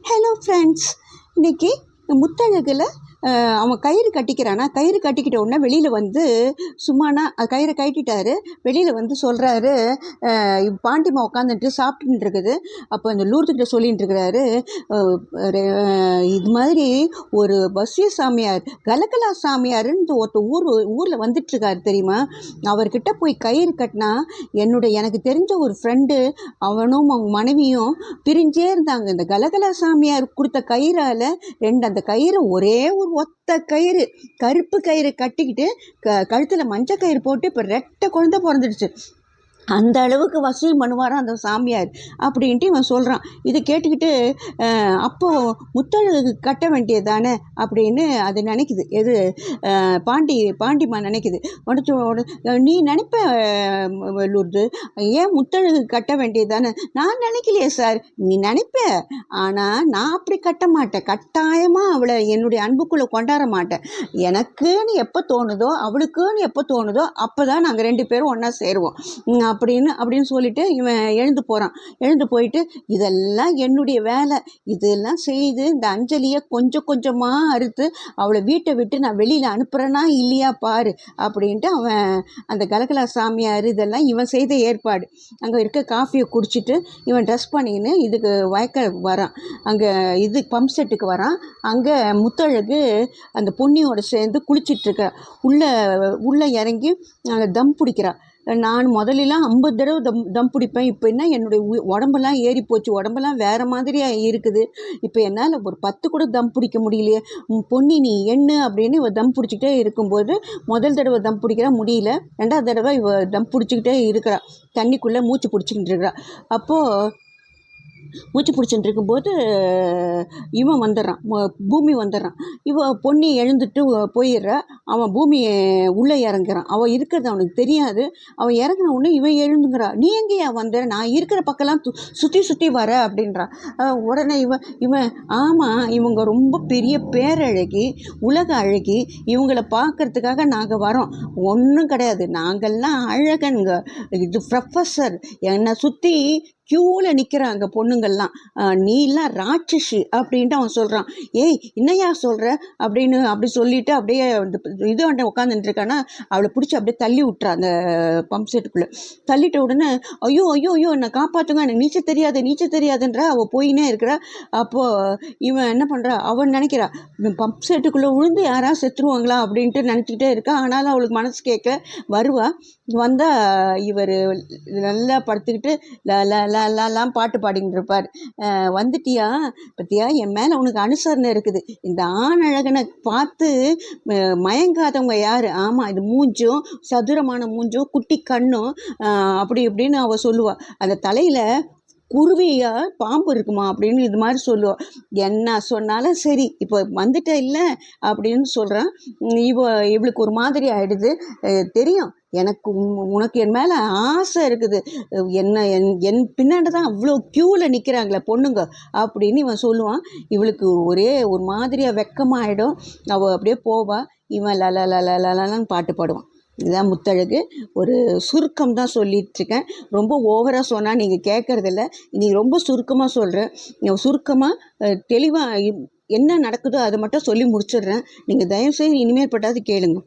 Hello friends, இன்றைக்கி முத்தழகில் அவன் கயிறு கட்டிக்கிறானா, கயிறு கட்டிக்கிட்ட உடனே வெளியில் வந்து சும்மானா கயிறை கட்டிட்டாரு. வெளியில் வந்து சொல்கிறாரு, பாண்டிமா உட்காந்துட்டு சாப்பிட்டுட்டு இருக்குது. அப்போ இந்த லூர்துக்கிட்ட சொல்லிகிட்டு இருக்கிறாரு, இது மாதிரி ஒரு பஸ்ய சாமியார் கலகலா சாமியாருன்னு ஊரில் வந்துட்டுருக்காரு தெரியுமா, அவர்கிட்ட போய் கயிறு கட்டினா எனக்கு தெரிஞ்ச ஒரு ஃப்ரெண்டு அவனும் அவங்க மனைவியும் பிரிஞ்சே இருந்தாங்க. இந்த கலகலா சாமியார் கொடுத்த கயிறால் அந்த கயிறு ஒரே ஒரு ஒத்த கயிறு, கருப்பு கயிறு கட்டிக்கிட்டு கழுத்தில் மஞ்சள் கயிறு போட்டு இப்போ ரெட்டை குழந்தை பிறந்துடுச்சு. அந்த அளவுக்கு வசியம் பண்ணுவாராம் அந்த சாமியார் அப்படின்ட்டு இவன் சொல்கிறான். இதை கேட்டுக்கிட்டு அப்போது முத்தழகு கட்ட வேண்டியது தானே அப்படின்னு அது நினைக்குது. எது பாண்டிமா நினைக்குது. நீ நினைப்ப லூர்து, ஏன் முத்தழகு கட்ட வேண்டியது தானே? நான் நினைக்கலையே சார், நீ நினைப்ப, ஆனால் நான் அப்படி கட்ட மாட்டேன். கட்டாயமாக அவளை என்னுடைய அன்புக்குள்ளே கொண்டாட மாட்டேன். எனக்குன்னு எப்போ தோணுதோ, அவளுக்குன்னு எப்போ தோணுதோ அப்போ தான் நாங்கள் 2 பேரும் ஒன்றா சேருவோம் அப்படின்னு சொல்லிட்டு இவன் எழுந்து போயிட்டு, இதெல்லாம் என்னுடைய வேலை, இதெல்லாம் செய்து இந்த அஞ்சலியை கொஞ்சம் கொஞ்சமாக அறுத்து அவளை வீட்டை விட்டு நான் வெளியில் அனுப்புகிறேன்னா இல்லையா பாரு அப்படின்ட்டு அவன் அந்த கலகலா சாமியார் இதெல்லாம் இவன் செய்த ஏற்பாடு. அங்கே இருக்க காஃபியை குடிச்சிட்டு இவன் ட்ரெஸ் பண்ணிக்கின்னு இதுக்கு வயக்க வரான். அங்கே பம்ப் செட்டுக்கு வரான். அங்கே முத்தழகு அந்த பொன்னியோடு சேர்ந்து குளிச்சிட்ருக்க உள்ளே இறங்கி அங்கே தம் பிடிக்கிறான். நான் முதலெல்லாம் 50 தடவை தம் பிடிப்பேன். இப்போ என்ன என்னுடைய உடம்பெல்லாம் ஏறி போச்சு, உடம்பெல்லாம் வேறு மாதிரியாக இருக்குது. இப்போ என்னால் ஒரு 10 கூட தம் பிடிக்க முடியலையே. பொன்னி நீ எண்ணு அப்படின்னு இவ தம் பிடிச்சிக்கிட்டே இருக்கும்போது முதல் தடவை தம் பிடிக்கிறா, முடியல. 2வது தடவை இவ தம் பிடிச்சிக்கிட்டே இருக்கிறா, தண்ணிக்குள்ளே மூச்சு பிடிச்சிக்கிட்டு இருக்கிறா. அப்போது மூச்சு பிடிச்சிட்டு இருக்கும்போது இவன் வந்துடுறான், பூமி வந்துடுறான். பொன்னி எழுந்துட்டு போயிடுறா. அவன் பூமி உள்ளே இறங்குறான். அவன் இருக்கிறது அவனுக்கு தெரியாது. அவன் இறங்கின உடனே இவன் எழுந்துங்கிறா. நீ எங்கேயா வந்த? நான் இருக்கிற பக்கம்லாம் சுற்றி வர அப்படின்றான். உடனே இவன் ஆமாம், இவங்க ரொம்ப பெரிய பேரழகி, உலக அழகி, இவங்களை பார்க்கறதுக்காக நாங்கள் வரோம். ஒன்றும் கிடையாது, நாங்கள்லாம் அழகனுங்க, இது ப்ரொஃபஸர், என்னை சுற்றி க்யூவில் நிற்கிறாங்க பொண்ணுங்கள்லாம், நீலாம் ராட்சசி அப்படின்ட்டு அவன் சொல்கிறான். ஏய் என்னையா சொல்கிற அப்படின்னு அப்படி சொல்லிவிட்டு அப்படியே இது உட்காந்துட்டு இருக்கானா, அவளை பிடிச்சி அப்படியே தள்ளி விட்டுறா அந்த பம்ப் செட்டுக்குள்ளே. தள்ளிட்ட உடனே ஐயோ ஐயோ ஐயோ என்னை காப்பாற்றுங்க, எனக்கு நீச்சல் தெரியாதுன்ற அவள் போயினே இருக்கிறா. அப்போது இவன் என்ன பண்ணுறா, அவன் நினைக்கிறா பம்ப் செட்டுக்குள்ளே விழுந்து யாராவது செத்துருவாங்களா அப்படின்ட்டு நினச்சிக்கிட்டே இருக்கா. ஆனாலும் அவளுக்கு மனசு கேட்க வருவா. வந்தால் இவர் நல்லா படுத்துக்கிட்டு லாம் பாட்டு பாடிக்கிட்டு இருப்பார். வந்துட்டியா பத்தியா, என் மேலே உனக்கு அனுசரணை இருக்குது. இந்த ஆண் அழகனை பார்த்து மயங்காதவங்க யார்? ஆமாம், இது மூஞ்சும் சதுரமான மூஞ்சும் குட்டி கண்ணும் அப்படி இப்படின்னு அவள் சொல்லுவாள். அந்த தலையில் குருவியா பாம்பு இருக்குமா அப்படின்னு இது மாதிரி சொல்லுவாள். என்ன சொன்னாலும் சரி, இப்போ வந்துட்ட இல்லை அப்படின்னு சொல்கிறான். இவளுக்கு ஒரு மாதிரி ஆகிடுது. தெரியும் எனக்கு உனக்கு என் மேலே ஆசை இருக்குது, என் பின்னாடி தான் அவ்வளோ க்யூவில் நிற்கிறாங்களே பொண்ணுங்க அப்படின்னு இவன் சொல்லுவான். இவளுக்கு ஒரே ஒரு மாதிரியாக வெக்கமாகிடும். அவள் அப்படியே போவா. இவன் லலான்னு பாட்டு பாடுவான். இதுதான் முத்தழகு. ஒரு சுருக்கம் தான் சொல்லிகிட்ருக்கேன். ரொம்ப ஓவராக சொன்னால் நீங்கள் கேட்குறதில்ல. நீ ரொம்ப சுருக்கமாக சொல்கிறேன். சுருக்கமாக தெளிவாக என்ன நடக்குதோ அதை மட்டும் சொல்லி முடிச்சிடுறேன். நீங்கள் தயவுசெய்து இனிமேல் பட்டாது கேளுங்க.